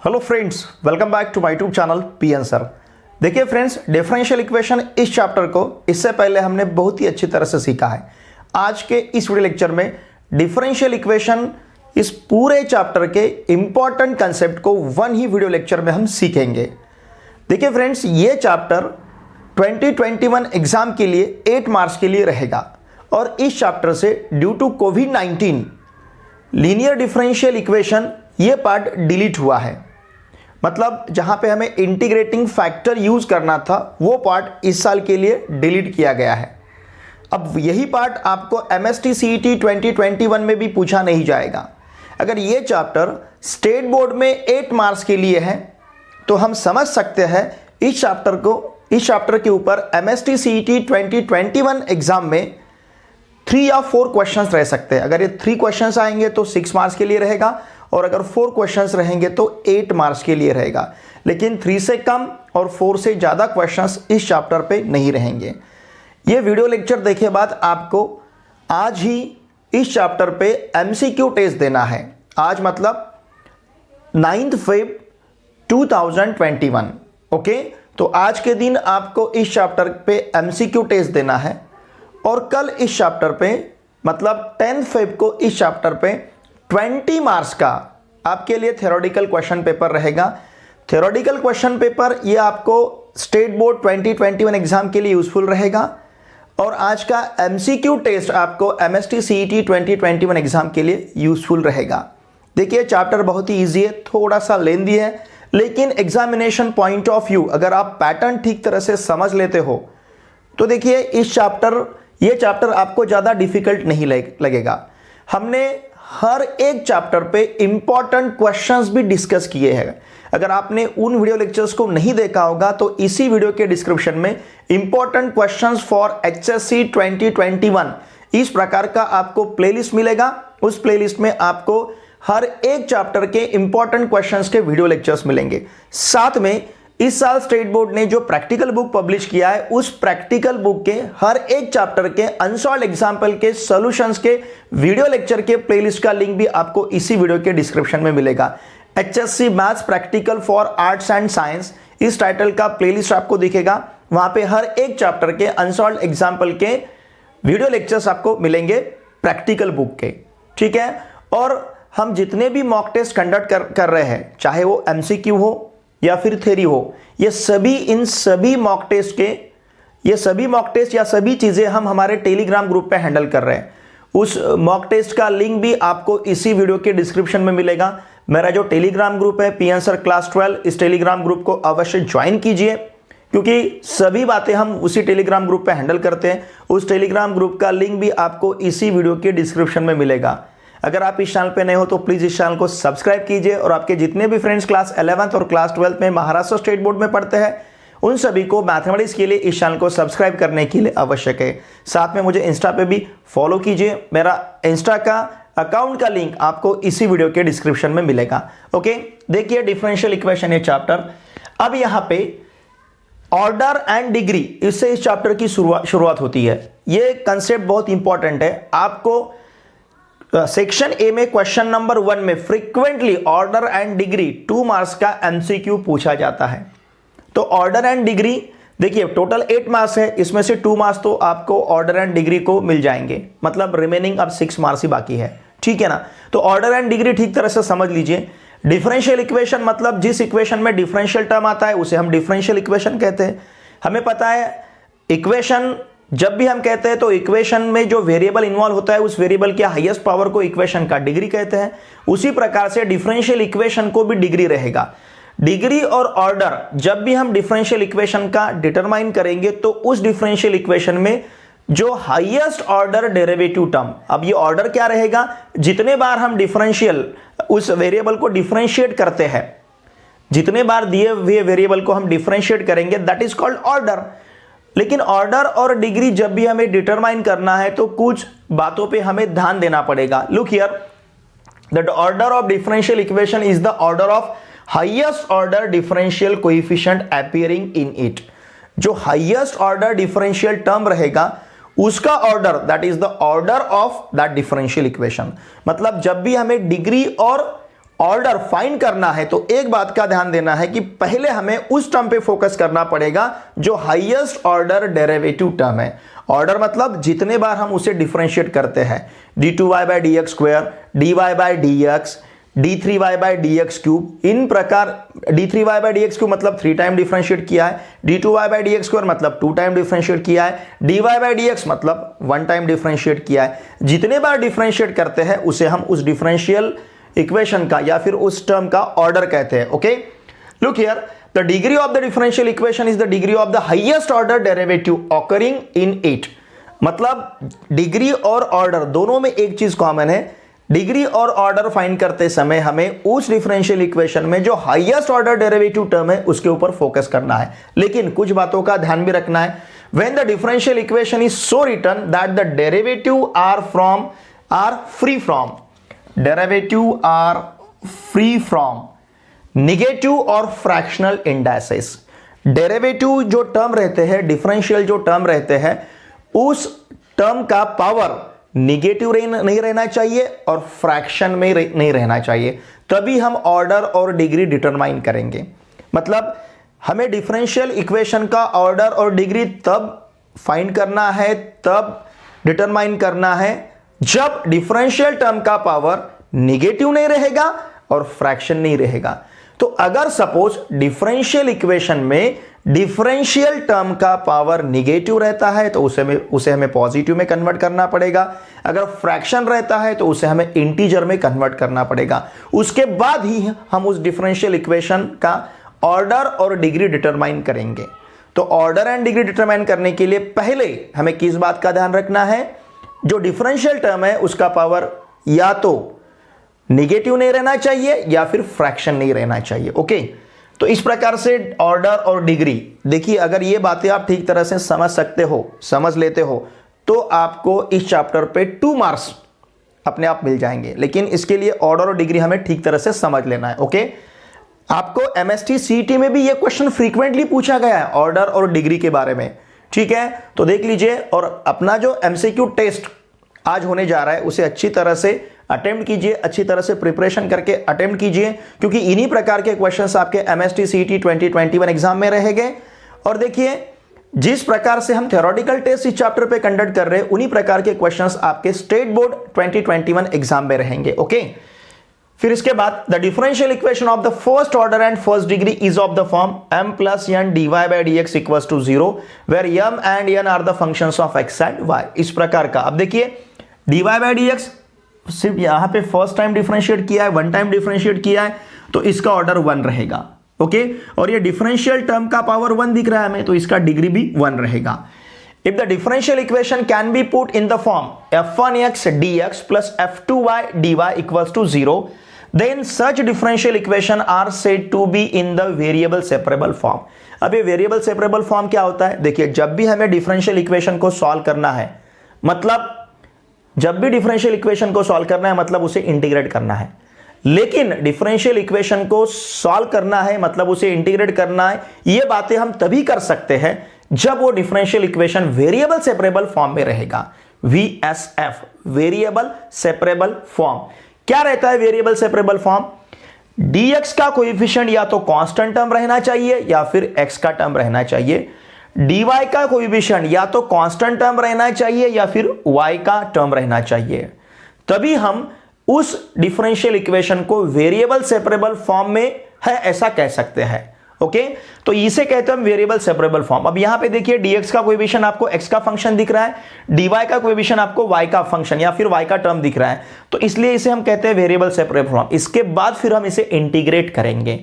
Hello friends, welcome back to my YouTube channel P answer. देखिए friends, differential equation इस chapter को इससे पहले हमने बहुत ही अच्छी तरह से सीखा है। आज के इस वीडियो लेक्चर में डिफरेंशियल इक्वेशन इस पूरे चैप्टर के इंपॉर्टेंट कंसेप्ट को वन ही वीडियो लेक्चर में हम सीखेंगे। देखिए फ्रेंड्स, ये चैप्टर 2021 एग्जाम के लिए 8 मार्च के लिए रहेगा और इस चैप्टर से ड्यू टू कोविड-19 लीनियर डिफरेंशियल इक्वेशन ये पार्ट डिलीट हुआ है। मतलब जहां पे हमें इंटीग्रेटिंग फैक्टर यूज करना था वो पार्ट इस साल के लिए डिलीट किया गया है। अब यही पार्ट आपको MST CET 2021 में भी पूछा नहीं जाएगा। अगर ये चैप्टर स्टेट बोर्ड में 8 मार्क्स के लिए है तो हम समझ सकते हैं इस चैप्टर के ऊपर MST CET 2021 एग्जाम में 3 या 4 क्वेश्चंस रह सकते हैं। अगर ये 3 क्वेश्चंस आएंगे तो 6 मार्क्स के लिए रहेगा और अगर 4 क्वेश्चंस रहेंगे तो 8 मार्क्स के लिए रहेगा। लेकिन 3 से कम और 4 से ज़्यादा क्वेश्चंस इस चैप्टर पे नहीं रहेंगे। ये वीडियो लेक्चर देखे बाद आपको आज ही इस चैप्टर पे MCQ टेस्ट देना है। आज मतलब 9 फेब 2021। ओके, तो आज के दिन आपको इस चैप्टर पे MCQ टेस्ट देना है और कल इस चैप्टर पे मतलब 10 फेब को इस चैप्टर पे 20 मार्क्स का आपके लिए थ्योरेटिकल क्वेश्चन पेपर रहेगा। थ्योरेटिकल क्वेश्चन पेपर ये आपको स्टेट बोर्ड 2021 एग्जाम के लिए यूजफुल रहेगा और आज का MCQ टेस्ट आपको MST CET 2021 एग्जाम के लिए यूजफुल रहेगा। देखिए, चैप्टर बहुत ही ईजी है, थोड़ा सा लेंदी है, लेकिन एग्जामिनेशन पॉइंट ऑफ व्यू अगर आप पैटर्न ठीक तरह से समझ लेते हो तो देखिए ये चैप्टर आपको ज़्यादा डिफिकल्ट नहीं लगेगा। हमने हर एक चैप्टर पे इंपॉर्टेंट क्वेश्चंस भी डिस्कस किए हैं। अगर आपने उन वीडियो लेक्चर्स को नहीं देखा होगा तो इसी वीडियो के डिस्क्रिप्शन में इंपॉर्टेंट क्वेश्चंस फॉर HSC 2021 इस प्रकार का आपको प्लेलिस्ट मिलेगा। उस प्लेलिस्ट में आपको हर एक चैप्टर के इंपॉर्टेंट क्वेश्चंस के वीडियो लेक्चर्स मिलेंगे। साथ में इस साल स्टेट बोर्ड ने जो प्रैक्टिकल बुक पब्लिश किया है उस प्रैक्टिकल बुक के हर एक चैप्टर के अनसॉल्व्ड एग्जाम्पल के सॉल्यूशंस के वीडियो लेक्चर के प्लेलिस्ट का लिंक भी आपको इसी वीडियो के डिस्क्रिप्शन में मिलेगा। HSC maths practical for arts and science इस टाइटल का प्लेलिस्ट आपको दिखेगा। वहां पे हर एक चैप्टर के अनसॉल्व्ड एग्जाम्पल के वीडियो लेक्चर्स आपको मिलेंगे प्रैक्टिकल बुक के, ठीक है। और हम जितने भी मॉक टेस्ट कंडक्ट कर रहे हैं, चाहे वो MCQ हो या फिर थ्योरी हो, ये सभी मॉक टेस्ट या सभी चीजें हम हमारे टेलीग्राम ग्रुप पे हैंडल कर रहे हैं। उस मॉक टेस्ट का लिंक भी आपको इसी वीडियो के डिस्क्रिप्शन में मिलेगा। मेरा जो टेलीग्राम ग्रुप है पी आंसर क्लास 12, इस टेलीग्राम ग्रुप को अवश्य ज्वाइन कीजिए क्योंकि सभी बातें हम उसी टेलीग्राम ग्रुप पे हैंडल करते हैं। उस टेलीग्राम ग्रुप का लिंक भी आपको इसी वीडियो के डिस्क्रिप्शन में मिलेगा। अगर आप इस चैनल पे नए हो तो प्लीज इस चैनल को सब्सक्राइब कीजिए और आपके जितने भी फ्रेंड्स क्लास 11th और क्लास 12th में महाराष्ट्र स्टेट बोर्ड में पढ़ते हैं उन सभी को मैथमेटिक्स के लिए इस चैनल को सब्सक्राइब करने के लिए आवश्यक है। साथ में मुझे इंस्टा पे भी फॉलो कीजिए। मेरा इंस्टा का अकाउंट का लिंक आपको इसी वीडियो के डिस्क्रिप्शन में मिलेगा। ओके, देखिए डिफरेंशियल इक्वेशन ये चैप्टर। अब यहां पे ऑर्डर एंड डिग्री, इससे इस चैप्टर की शुरुआत होती है। ये कंसेप्ट बहुत इंपॉर्टेंट है। आपको सेक्शन ए में क्वेश्चन नंबर 1 में frequently order and degree 2 marks का MCQ पूछा जाता है। तो ऑर्डर एंड डिग्री देखिए टोटल 8 मार्क्स है, इसमें से 2 मार्क्स तो आपको ऑर्डर एंड डिग्री को मिल जाएंगे, मतलब रिमेनिंग अब 6 मार्क्स ही बाकी है, ठीक है ना। तो ऑर्डर एंड डिग्री ठीक तरह से समझ लीजिए। डिफरेंशियल इक्वेशन मतलब जिस इक्वेशन में डिफरेंशियल टर्म आता है उसे हम डिफरेंशियल इक्वेशन कहते हैं। हमें पता है इक्वेशन जब भी हम कहते हैं तो इक्वेशन में जो वेरिएबल इन्वॉल्व होता है उस वेरिएबल के हाईएस्ट पावर को इक्वेशन का डिग्री कहते हैं। उसी प्रकार से डिफरेंशियल इक्वेशन को भी डिग्री रहेगा। डिग्री और ऑर्डर जब भी हम डिफरेंशियल इक्वेशन का डिटरमाइन करेंगे तो उस डिफरेंशियल इक्वेशन में जो हाईएस्ट ऑर्डर डेरिवेटिव टर्म, अब ये ऑर्डर क्या रहेगा, जितने बार हम डिफरेंशियल उस वेरिएबल को डिफरेंशिएट करते हैं, जितने बार दिए हुए वेरिएबल को हम डिफरेंशिएट करेंगे दैट इज कॉल्ड ऑर्डर। लेकिन ऑर्डर और डिग्री जब भी हमें डिटरमाइन करना है तो कुछ बातों पे हमें ध्यान देना पड़ेगा। Look here, the order of differential equation is the order of highest order differential coefficient appearing in it. जो हाईएस्ट ऑर्डर डिफरेंशियल टर्म रहेगा उसका order that is the order of that differential equation. मतलब जब भी हमें degree और order find करना है तो एक बात का ध्यान देना है कि पहले हमें उस टर्म पे फोकस करना पड़ेगा जो हाईएस्ट ऑर्डर डेरिवेटिव टर्म है। ऑर्डर मतलब जितने बार हम उसे डिफरेंशिएट करते हैं, d2y/dx², dy/dx, d3y/dx³ इन प्रकार d3y/dx³ मतलब 3 टाइम डिफरेंशिएट किया है, d2y/dx² मतलब 2 टाइम डिफरेंशिएट किया है, dy/dx मतलब 1 टाइम डिफरेंशिएट किया है। जितने बार डिफरेंशिएट करते हैं उसे हम उस डिफरेंशियल इक्वेशन का या फिर उस टर्म का ऑर्डर कहते हैं। Okay, look here, the degree of the differential equation is the degree of the highest order derivative occurring in it. मतलब डिग्री और ऑर्डर दोनों में एक चीज कॉमन है, डिग्री और ऑर्डर फाइंड करते समय हमें उस डिफरेंशियल इक्वेशन में जो हाईएस्ट ऑर्डर डेरिवेटिव टर्म है उसके ऊपर फोकस करना है। लेकिन कुछ बातों का ध्यान भी रखना है। When the differential equation is so written that the derivative are free from negative और फ्रैक्शनल इंडाइसेस। डेरिवेटिव जो टर्म रहते हैं, डिफरेंशियल जो टर्म रहते हैं, उस टर्म का पावर निगेटिव नहीं रहना चाहिए और फ्रैक्शन में नहीं रहना चाहिए, तभी हम ऑर्डर और डिग्री डिटरमाइन करेंगे। मतलब हमें डिफरेंशियल इक्वेशन का ऑर्डर और डिग्री तब फाइंड करना है, तब डिटरमाइन करना है जब डिफरेंशियल टर्म का पावर निगेटिव नहीं रहेगा और फ्रैक्शन नहीं रहेगा। तो अगर सपोज डिफरेंशियल इक्वेशन में डिफरेंशियल टर्म का पावर निगेटिव रहता है तो उसे हमें पॉजिटिव में कन्वर्ट करना पड़ेगा। अगर फ्रैक्शन रहता है तो उसे हमें इंटीजर में कन्वर्ट करना पड़ेगा। उसके बाद ही हम उस डिफरेंशियल इक्वेशन का ऑर्डर और डिग्री डिटरमाइन करेंगे। तो ऑर्डर एंड डिग्री डिटरमाइन करने के लिए पहले हमें किस बात का ध्यान रखना है, जो डिफरेंशियल टर्म है उसका पावर या तो निगेटिव नहीं रहना चाहिए या फिर फ्रैक्शन नहीं रहना चाहिए। ओके, तो इस प्रकार से ऑर्डर और डिग्री, देखिए अगर ये बातें आप ठीक तरह से समझ लेते हो तो आपको इस चैप्टर पे 2 मार्क्स अपने आप मिल जाएंगे। लेकिन इसके लिए ऑर्डर और डिग्री हमें ठीक तरह से समझ लेना है। ओके, आपको एमएसटी सीईटी में भी ये क्वेश्चन फ्रीक्वेंटली पूछा गया है ऑर्डर और डिग्री के बारे में। ठीक है, तो देख लीजिए और अपना जो एमसीक्यू टेस्ट आज होने जा रहा है उसे अच्छी तरह से अटेम्प्ट कीजिए, अच्छी तरह से प्रिपरेशन करके अटेम्प्ट कीजिए, क्योंकि इन्हीं प्रकार के क्वेश्चंस आपके एमएसटी सीईटी 2021 एग्जाम में रहेंगे। और देखिए जिस प्रकार से हम थ्योरेटिकल टेस्ट इस चैप्टर पे कंडक्ट कर रहे हैं उन्हीं प्रकार के क्वेश्चंस आपके स्टेट बोर्ड 2021 एग्जाम में रहेंगे। ओके, फिर इसके बाद the differential equation of the first order and first degree is of the form m + n dy/dx = 0 where m and n are the functions of x and y। इस प्रकार का, अब देखिए dy/dx सिर्फ यहां पे फर्स्ट टाइम डिफरेंशिएट किया है, 1 टाइम डिफरेंशिएट किया है, तो इसका ऑर्डर 1 रहेगा। ओके, और ये डिफरेंशियल टर्म का पावर 1 दिख रहा है हमें, तो इसका डिग्री भी 1 रहेगा। If the differential equation can be put in the form f1x dx + f2y dy = 0 then such differential equation are said to be in the variable separable form। अब ये वेरिएबल सेपरेबल फॉर्म क्या होता है, देखिए जब भी हमें डिफरेंशियल इक्वेशन को सॉल्व करना है, मतलब जब भी डिफरेंशियल इक्वेशन को सॉल्व करना है मतलब उसे इंटीग्रेट करना है। लेकिन डिफरेंशियल इक्वेशन को सॉल्व करना है मतलब उसे इंटीग्रेट करना है, ये बातें हम तभी कर सकते हैं जब वो differential equation variable separable form में रहेगा। VSF, variable separable form. क्या रहता है वेरिएबल सेपरेबल फॉर्म? dx का कोएफिशिएंट या तो कांस्टेंट टर्म रहना चाहिए या फिर x का टर्म रहना चाहिए। dy का कोएफिशिएंट या तो कांस्टेंट टर्म रहना चाहिए या फिर y का टर्म रहना चाहिए, तभी हम उस डिफरेंशियल इक्वेशन को वेरिएबल सेपरेबल फॉर्म में है ऐसा कह सकते हैं। ओके, तो इसे कहते हैं वेरिएबल सेपरेबल फॉर्म। अब यहां पे देखिए dx का कोएफिशिएंट आपको x का फंक्शन दिख रहा है, dy का कोएफिशिएंट आपको y का फंक्शन या फिर y का टर्म दिख रहा है, तो इसलिए इसे हम कहते हैं वेरिएबल सेपरेबल फॉर्म। इसके बाद फिर हम इसे इंटीग्रेट करेंगे।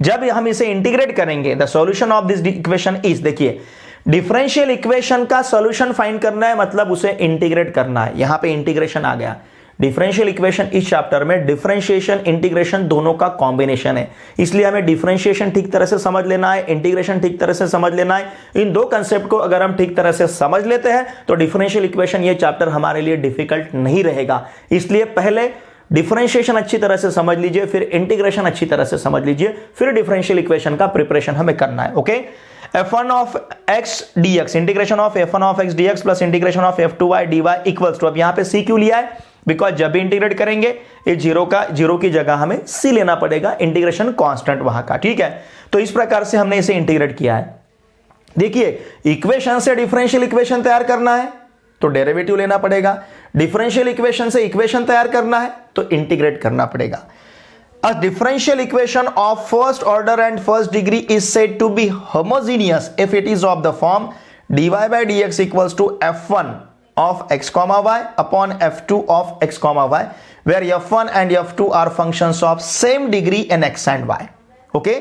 जब हम इसे इंटीग्रेट करेंगे the solution of this equation is, देखिए डिफरेंशियल इक्वेशन का सॉल्यूशन फाइंड करना है मतलब उसे इंटीग्रेट करना है। यहां पे इंटीग्रेशन आ गया। डिफरेंशियल इक्वेशन इस चैप्टर में डिफरेंशिएशन इंटीग्रेशन दोनों का कॉम्बिनेशन है, इसलिए हमें डिफरेंशिएशन ठीक तरह से समझ लेना है, इंटीग्रेशन ठीक तरह से समझ लेना है। इन दो कंसेप्ट को अगर हम ठीक तरह से समझ लेते हैं तो डिफरेंशियल इक्वेशन ये चैप्टर हमारे लिए डिफिकल्ट नहीं रहेगा। इसलिए पहले डिफरेंशिएशन अच्छी तरह से समझ लीजिए, फिर इंटीग्रेशन अच्छी तरह से समझ लीजिए, फिर डिफरेंशियल इक्वेशन का प्रिपरेशन हमें करना है। Okay, f1 of x dx integration of f1 of x dx plus integration of f2y dy equals to, अब यहां पे c क्यों लिया है, बिकॉज जब भी इंटीग्रेट करेंगे ये जीरो की जगह हमें सी लेना पड़ेगा, इंटीग्रेशन कांस्टेंट वहां का, ठीक है। तो इस प्रकार से हमने इसे इंटीग्रेट किया है। देखिए इक्वेशन से डिफरेंशियल इक्वेशन तैयार करना है तो डेरिवेटिव लेना पड़ेगा, डिफरेंशियल इक्वेशन से इक्वेशन तैयार करना है तो इंटीग्रेट करना पड़ेगा। A differential equation of first order and first degree is said to be homogeneous if it is of the form dy by dx equals to f1 of x comma y upon f2 of x comma y, where f1 and f2 are functions of same degree in x and y. Okay,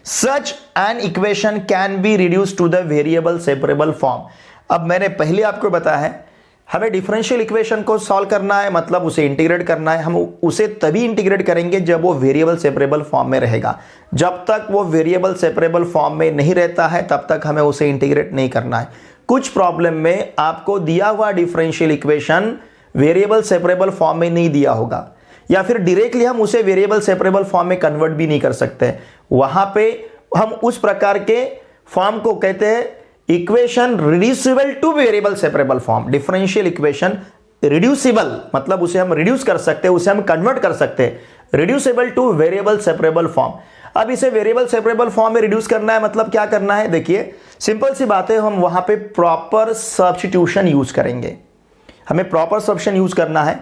such an equation can be reduced to the variable separable form. अब मैंने पहले आपको बताया है हमें differential equation को solve करना है, मतलब उसे इंटीग्रेट करना है। हम उसे तभी इंटीग्रेट करेंगे जब वो वेरिएबल सेपरेबल फॉर्म में रहेगा। जब तक वो वेरिएबल सेपरेबल फॉर्म में नहीं रहता है तब तक हमें उसे इंटीग्रेट नहीं करना है। कुछ प्रॉब्लम में आपको दिया हुआ differential equation variable separable form में नहीं दिया होगा, या फिर डायरेक्टली हम उसे वेरिएबल सेपरेबल फॉर्म में कन्वर्ट भी नहीं कर सकते। वहां पे हम उस प्रकार के फॉर्म को कहते हैं equation reducible two variable separable form. Differential equation reducible मतलब उसे हम रिड्यूस कर सकते हैं, उसे हम कन्वर्ट कर सकते हैं, reducible two variable separable form. अब इसे वेरिएबल सेपरेबल फॉर्म में रिड्यूस करना है, मतलब क्या करना है, देखिए सिंपल सी बात है, हम वहां पे प्रॉपर सब्स्टिट्यूशन यूज करेंगे। हमें प्रॉपर सब्स्टिट्यूशन यूज करना है।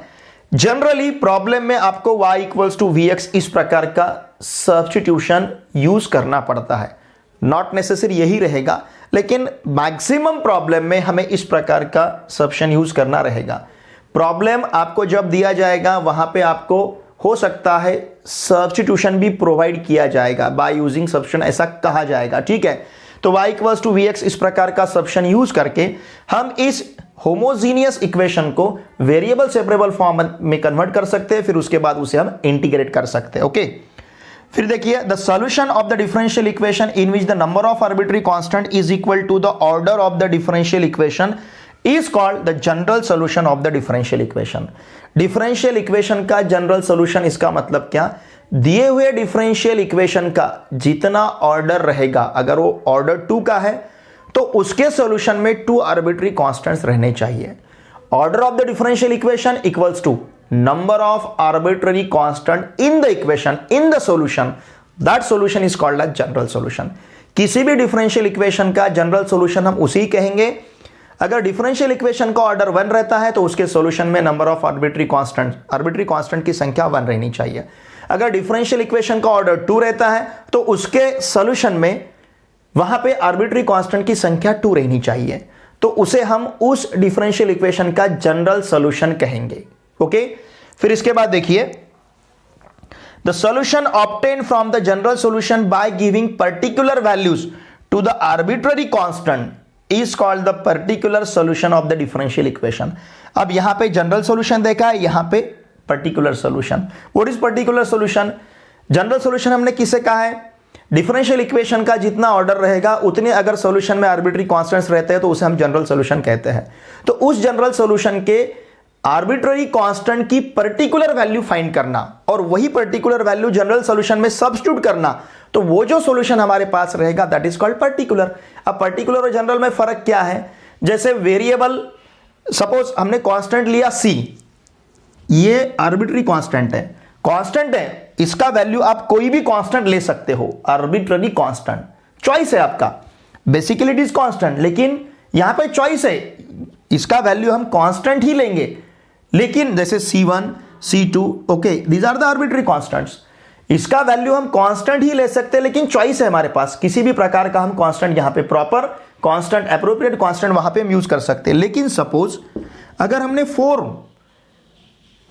जनरली प्रॉब्लम में आपको y इक्वल्स टू vx इस प्रकार का सब्स्टिट्यूशन यूज करना पड़ता है। नॉट नेसेसरी यही रहेगा, लेकिन मैक्सिमम प्रॉब्लम में हमें इस प्रकार का सब्स्टिट्यूशन यूज करना रहेगा। प्रॉब्लम आपको जब दिया जाएगा वहां पे आपको हो सकता है सब्स्टिट्यूशन भी प्रोवाइड किया जाएगा, बाय यूजिंग सब्स्टिट्यूशन ऐसा कहा जाएगा, ठीक है। तो y इक्वल्स टू vx इस प्रकार का सब्स्टिट्यूशन यूज करके हम इस होमोजीनियस इक्वेशन को वेरिएबल सेपरेबल फॉर्म में कन्वर्ट कर सकते हैं, फिर उसके बाद उसे हम इंटीग्रेट कर सकते हैं। ओके, फिर देखिए the solution of the differential equation in which the number of arbitrary constant is equal to the order of the differential equation is called the general solution of the differential equation. Differential equation का general solution, इसका मतलब क्या, दिए हुए differential equation का जितना order रहेगा, अगर वो ऑर्डर 2 का है तो उसके सॉल्यूशन में 2 आर्बिट्री कांस्टेंट्स रहने चाहिए। Order of the differential equation equals to number of arbitrary constant in the equation in the solution, that solution is called as general solution। किसी भी डिफरेंशियल इक्वेशन का जनरल सॉल्यूशन हम उसी कहेंगे अगर डिफरेंशियल इक्वेशन का ऑर्डर 1 रहता है तो उसके सॉल्यूशन में नंबर ऑफ आर्बिट्री कांस्टेंट की संख्या 1 रहनी चाहिए। अगर डिफरेंशियल इक्वेशन का ऑर्डर 2 रहता है तो उसके सॉल्यूशन में वहां पे आर्बिट्री कांस्टेंट की संख्या 2 रहनी चाहिए, तो उसे हम उस डिफरेंशियल इक्वेशन का जनरल सॉल्यूशन कहेंगे। ओके, फिर इसके बाद देखिए the solution obtain from the general solution by giving particular values to the arbitrary constant is called the particular solution of the differential equation. अब यहां पे जनरल सॉल्यूशन देखा है, यहां पे particular solution. What is particular solution? General solution हमने किसे कहा है, डिफरेंशियल इक्वेशन का जितना ऑर्डर रहेगा उतने अगर सॉल्यूशन में आर्बिट्री कांस्टेंट्स रहते हैं तो उसे हम जनरल सॉल्यूशन कहते हैं। तो उस जनरल सॉल्यूशन के आर्बिट्ररी कांस्टेंट की पर्टिकुलर वैल्यू फाइंड करना और वही पर्टिकुलर वैल्यू जनरल सॉल्यूशन में सब्स्टिट्यूट करना, तो वो जो सॉल्यूशन हमारे पास रहेगा दैट इज कॉल्ड पर्टिकुलर। अब पर्टिकुलर और जनरल में फर्क क्या है, जैसे वेरिएबल, सपोज हमने कांस्टेंट लिया c, ये आर्बिट्ररी कांस्टेंट है, इसका वैल्यू आप कोई भी कांस्टेंट ले सकते हो, आर्बिट्ररी कांस्टेंट, चॉइस है आपका। बेसिकली इट इज कांस्टेंट, लेकिन यहां पे चॉइस है, इसका वैल्यू हम कांस्टेंट ही लेंगे। लेकिन जैसे C1, C2, okay, these are the arbitrary constants, इसका वैल्यू हम कांस्टेंट ही ले सकते हैं, लेकिन चॉइस है हमारे पास, किसी भी प्रकार का हम कांस्टेंट यहां पे प्रॉपर कांस्टेंट, एप्रोप्रिएट कांस्टेंट वहां पे हम यूज कर सकते हैं। लेकिन सपोज अगर हमने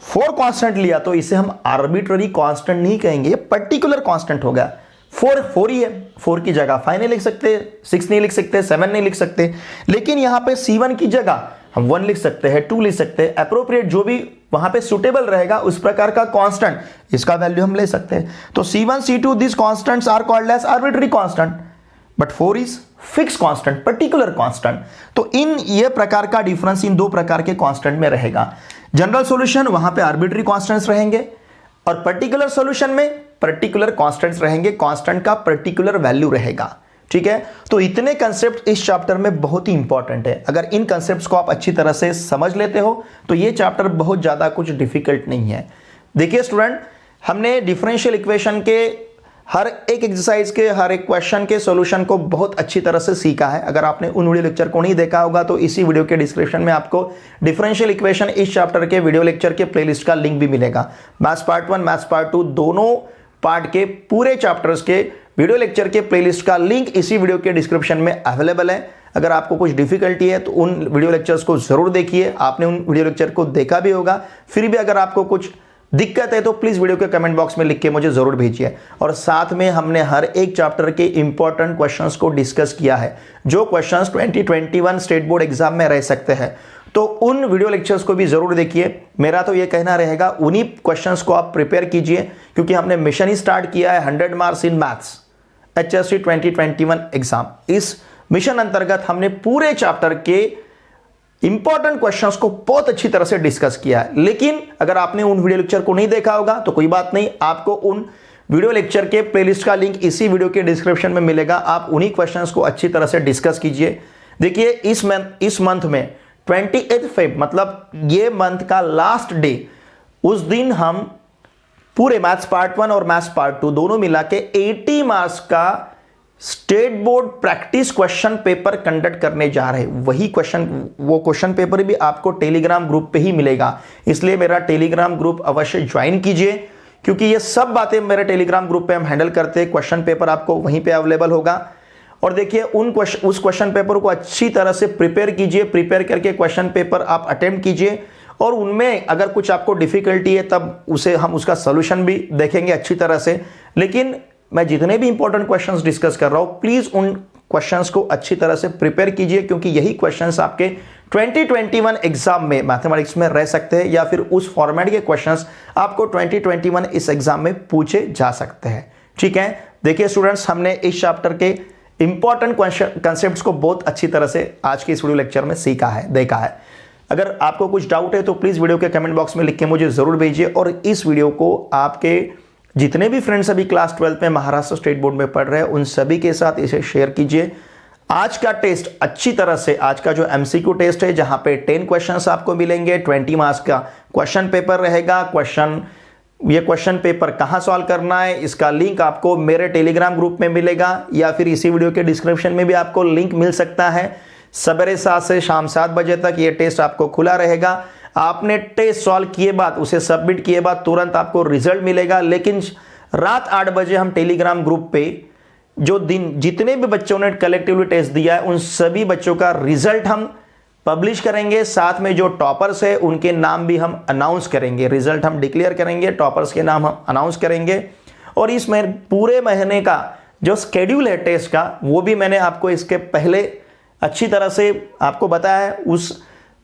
4 कांस्टेंट लिया तो इसे हम आर्बिट्ररी कांस्टेंट नहीं कहेंगे, ये पर्टिकुलर कांस्टेंट हो गया। 4 ही है, 4 की जगह 5 नहीं लिख सकते, 6 नहीं लिख सकते, 7 नहीं लिख सकते, लेकिन यहां पे C1 की जगह हम 1 लिख सकते हैं, 2 लिख सकते हैं, एप्रोप्रिएट जो भी वहां पे सुटेबल रहेगा उस प्रकार का कांस्टेंट, इसका वैल्यू हम ले सकते हैं। तो C1, C2 this constants are called as arbitrary constant, but 4 is fix constant, particular constant. तो इन ये प्रकार का डिफरेंस इन 2 प्रकार के कांस्टेंट में रहेगा। जनरल सॉल्यूशन वहां पे आर्बिट्ररी कांस्टेंट्स रहेंगे और पर्टिकुलर सॉल्यूशन में पर्टिकुलर कांस्टेंट्स रहेंगे, कांस्टेंट का पर्टिकुलर वैल्यू रहेगा। ठीक है। तो इतने कंसेप्ट इस चैप्टर में बहुत ही इंपॉर्टेंट है। अगर इन कंसेप्ट्स को आप अच्छी तरह से समझ लेते हो तो ये चैप्टर बहुत ज़्यादा कुछ डिफिकल्ट नहीं है। देखिए स्टूडेंट, हमने डिफरेंशियल इक्वेशन के हर एक एक्सरसाइज के हर एक क्वेश्चन के सॉल्यूशन को बहुत अच्छी तरह से सीखा है। अगर आपने उन वीडियो लेक्चर को नहीं देखा होगा तो इसी वीडियो के डिस्क्रिप्शन में आपको डिफरेंशियल इक्वेशन इस चैप्टर के वीडियो लेक्चर के प्लेलिस्ट का लिंक भी मिलेगा। मैथ्स पार्ट 1, मैथ्स पार्ट 2 दोनों पार्ट के पूरे चैप्टर्स के वीडियो लेक्चर के प्लेलिस्ट का लिंक इसी वीडियो के डिस्क्रिप्शन में अवेलेबल है। अगर आपको कुछ डिफिकल्टी है तो उन वीडियो लेक्चर्स को जरूर देखिए। आपने उन वीडियो लेक्चर को देखा भी होगा, फिर भी अगर आपको कुछ दिक्कत है तो प्लीज वीडियो के कमेंट बॉक्स में लिख के मुझे जरूर भेजिए। और साथ में हमने हर एक चैप्टर के इंपॉर्टेंट क्वेश्चंस को डिस्कस किया है, जो क्वेश्चंस 2021 स्टेट बोर्ड एग्जाम में रह सकते हैं। तो उन वीडियो लेक्चर्स को भी जरूर देखिए। मेरा तो ये कहना रहेगा उन्हीं क्वेश्चंस को आप प्रिपेयर कीजिए, क्योंकि हमने मिशन ही स्टार्ट किया है 100 marks in maths HSC 2021 exam. इस मिशन अंतर्गत हमने पूरे चैप्टर के इंपॉर्टेंट क्वेश्चंस को बहुत अच्छी तरह से डिस्कस किया है। लेकिन अगर आपने उन वीडियो लेक्चर को नहीं देखा होगा तो कोई बात नहीं, आपको उन वीडियो लेक्चर के प्लेलिस्ट का लिंक इसी वीडियो के डिस्क्रिप्शन में मिलेगा। आप उन्हीं क्वेश्चंस को अच्छी तरह से डिस्कस कीजिए। देखिए इस मंथ में 28 फेब मतलब ये मंथ का लास्ट डे, उस दिन हम पूरे मैथ्स पार्ट 1 और मैथ्स पार्ट 2 दोनों मिला के 80 मार्क्स का state board practice question paper conduct करने जा रहे हैं। वो क्वेश्चन पेपर भी आपको टेलीग्राम ग्रुप पे ही मिलेगा, इसलिए मेरा टेलीग्राम ग्रुप अवश्य ज्वाइन कीजिए, क्योंकि ये सब बातें मेरे टेलीग्राम ग्रुप पे हम हैंडल करते हैं। क्वेश्चन पेपर आपको वहीं पे अवेलेबल होगा। और देखिए उस क्वेश्चन पेपर को अच्छी तरह से प्रिपेयर कीजिए। प्रिपेयर करके क्वेश्चन पेपर आप अटेम्प्ट कीजिए, और उनमें अगर कुछ आपको डिफिकल्टी है तब हम उसका सोल्यूशन भी देखेंगे अच्छी तरह से। लेकिन मैं जितने भी इंपॉर्टेंट क्वेश्चंस डिस्कस कर रहा हूं, प्लीज उन क्वेश्चंस को अच्छी तरह से प्रिपेयर कीजिए, क्योंकि यही क्वेश्चंस आपके 2021 एग्जाम में मैथमेटिक्स में रह सकते हैं, या फिर उस फॉर्मेट के क्वेश्चंस आपको 2021 इस एग्जाम में पूछे जा सकते हैं। ठीक है, देखिए स्टूडेंट्स, हमने इस चैप्टर के इंपॉर्टेंट कंसेप्ट्स को बहुत अच्छी तरह से आज के इस वीडियो लेक्चर में सीखा है, देखा है। अगर आपको कुछ डाउट है तो प्लीज वीडियो के कमेंट बॉक्स में लिख के मुझे जरूर भेजिए, और इस वीडियो को आपके जितने भी फ्रेंड्स अभी क्लास 12 में महाराष्ट्र स्टेट बोर्ड में पढ़ रहे हैं उन सभी के साथ इसे शेयर कीजिए। आज का टेस्ट अच्छी तरह से, आज का जो MCQ टेस्ट है जहां पे 10 क्वेश्चंस आपको मिलेंगे, 20 मार्क्स का क्वेश्चन पेपर रहेगा। ये क्वेश्चन पेपर कहां सॉल्व करना है इसका लिंक आपको मेरे टेलीग्राम ग्रुप में मिलेगा, या फिर इसी वीडियो के डिस्क्रिप्शन में भी आपको लिंक मिल सकता है। सवेरे 7 से शाम 7 बजे तक ये टेस्ट आपको खुला रहेगा। आपने टेस्ट सॉल्व किए बाद, उसे सबमिट किए बाद तुरंत आपको रिजल्ट मिलेगा। लेकिन रात 8 बजे हम टेलीग्राम ग्रुप पे जितने भी बच्चों ने कलेक्टिवली टेस्ट दिया है उन सभी बच्चों का रिजल्ट हम पब्लिश करेंगे। साथ में जो टॉपर्स है उनके नाम भी हम अनाउंस करेंगे। रिजल्ट हम डिक्लेयर करेंगे, टॉपर्स के नाम हम अनाउंस करेंगे। और इस पूरे महीने का जो स्केड्यूल है टेस्ट का, वो भी मैंने आपको इसके पहले अच्छी तरह से आपको बताया है।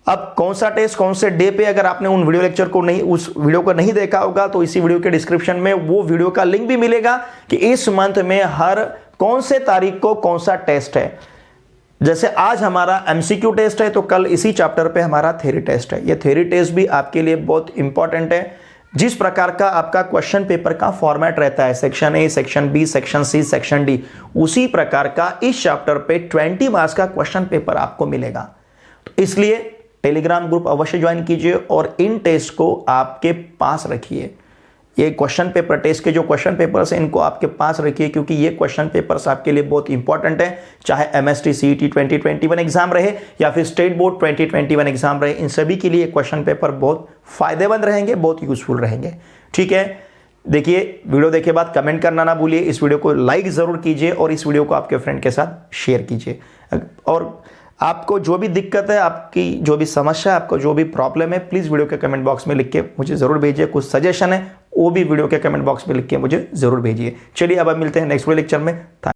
अब कौन सा टेस्ट कौन से डे पे, अगर आपने उन वीडियो लेक्चर को उस वीडियो को नहीं देखा होगा तो इसी वीडियो के डिस्क्रिप्शन में वो वीडियो का लिंक भी मिलेगा कि इस मंथ में हर कौन से तारीख को कौन सा टेस्ट है। जैसे आज हमारा MCQ टेस्ट है तो कल इसी चैप्टर पे हमारा थ्योरी टेस्ट है। ये थ्योरी टेस्ट भी आपके लिए बहुत इंपॉर्टेंट है। जिस प्रकार का आपका क्वेश्चन पेपर का फॉर्मेट रहता है, section A, section B, section C, section D, उसी प्रकार का इस चैप्टर पे 20 मार्क्स का क्वेश्चन पेपर आपको मिलेगा। तो इसलिए टेलीग्राम ग्रुप अवश्य ज्वाइन कीजिए और इन टेस्ट को आपके पास रखिए। ये क्वेश्चन पेपर, टेस्ट के जो क्वेश्चन पेपर्स हैं इनको आपके पास रखिए, क्योंकि ये क्वेश्चन पेपर्स आपके लिए बहुत इंपॉर्टेंट है। चाहे MST CET 2021 एग्जाम रहे या फिर स्टेट बोर्ड 2021 एग्जाम रहे, इन सभी के लिए क्वेश्चन पेपर बहुत फायदेमंद रहेंगे, बहुत यूजफुल रहेंगे। ठीक है, देखिए वीडियो देखे बाद कमेंट करना ना भूलिए, इस वीडियो को लाइक जरूर कीजिए और इस वीडियो को आपके फ्रेंड के साथ शेयर कीजिए। और आपको जो भी दिक्कत है, आपकी जो भी समस्या है, आपको जो भी प्रॉब्लम है, प्लीज वीडियो के कमेंट बॉक्स में लिख के मुझे जरूर भेजिए। कुछ सजेशन है वो भी वीडियो के कमेंट बॉक्स में लिख के मुझे जरूर भेजिए। चलिए अब मिलते हैं नेक्स्ट वीडियो लेक्चर में।